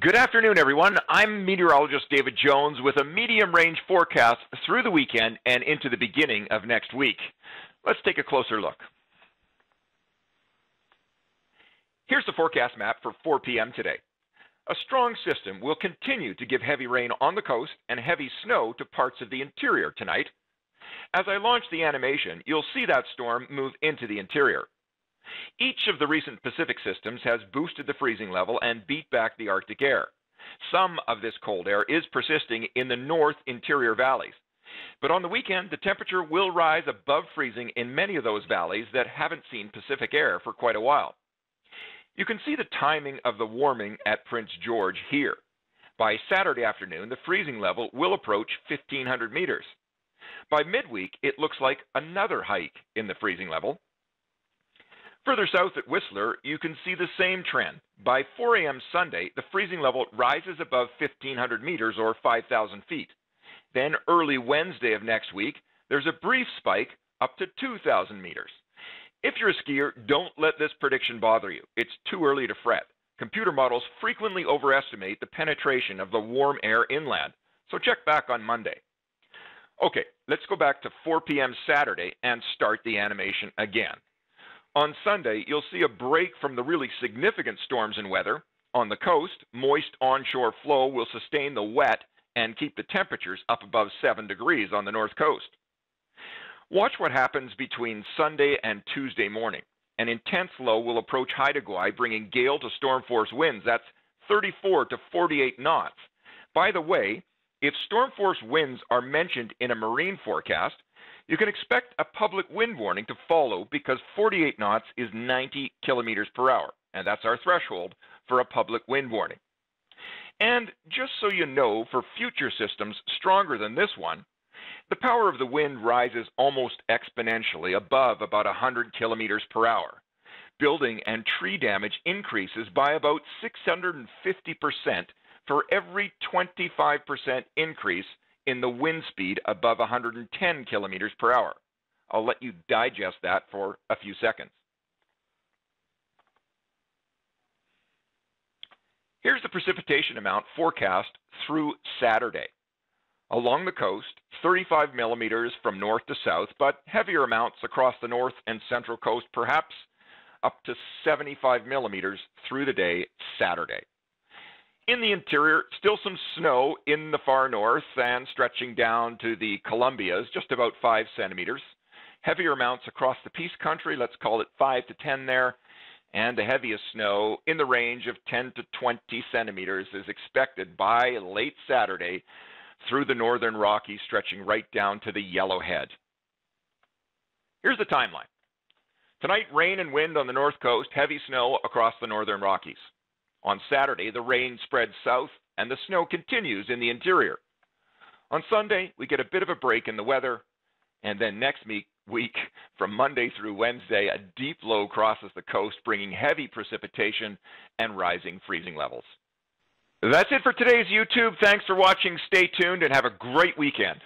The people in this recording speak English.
Good afternoon, everyone. I'm meteorologist David Jones with a medium-range forecast through the weekend and into the beginning of next week. Let's take a closer look. Here's the forecast map for 4 p.m. today. A strong system will continue to give heavy rain on the coast and heavy snow to parts of the interior tonight. As I launch the animation, you'll see that storm move into the interior. Each of the recent Pacific systems has boosted the freezing level and beat back the Arctic air. Some of this cold air is persisting in the north interior valleys. But on the weekend, the temperature will rise above freezing in many of those valleys that haven't seen Pacific air for quite a while. You can see the timing of the warming at Prince George here. By Saturday afternoon, the freezing level will approach 1,500 meters. By midweek, it looks like another hike in the freezing level. Further south at Whistler, you can see the same trend. By 4 a.m. Sunday, the freezing level rises above 1,500 meters or 5,000 feet. Then early Wednesday of next week, there's a brief spike up to 2,000 meters. If you're a skier, don't let this prediction bother you. It's too early to fret. Computer models frequently overestimate the penetration of the warm air inland, so check back on Monday. Okay, let's go back to 4 p.m. Saturday and start the animation again. On Sunday, you'll see a break from the really significant storms and weather. On the coast, moist onshore flow will sustain the wet and keep the temperatures up above 7 degrees on the north coast. Watch what happens between Sunday and Tuesday morning. An intense low will approach Haida Gwaii, bringing gale to storm force winds. That's 34 to 48 knots. By the way, if storm force winds are mentioned in a marine forecast, you can expect a public wind warning to follow because 48 knots is 90 kilometers per hour, and that's our threshold for a public wind warning. And just so you know, for future systems stronger than this one, the power of the wind rises almost exponentially above about 100 kilometers per hour. Building and tree damage increases by about 650% for every 25% increase in the wind speed above 110 kilometers per hour. I'll let you digest that for a few seconds. Here's the precipitation amount forecast through Saturday. Along the coast, 35 millimeters from north to south, but heavier amounts across the north and central coast, perhaps up to 75 millimeters through the day Saturday. In the interior, still some snow in the far north and stretching down to the Columbias, just about 5 centimeters. Heavier amounts across the Peace Country, let's call it 5 to 10 there, and the heaviest snow in the range of 10 to 20 centimeters is expected by late Saturday through the northern Rockies, stretching right down to the Yellowhead. Here's the timeline. Tonight, rain and wind on the north coast, heavy snow across the northern Rockies. On Saturday, the rain spreads south and the snow continues in the interior. On Sunday, we get a bit of a break in the weather, and then next week, from Monday through Wednesday, a deep low crosses the coast, bringing heavy precipitation and rising freezing levels. That's it for today's YouTube. Thanks for watching. Stay tuned and have a great weekend.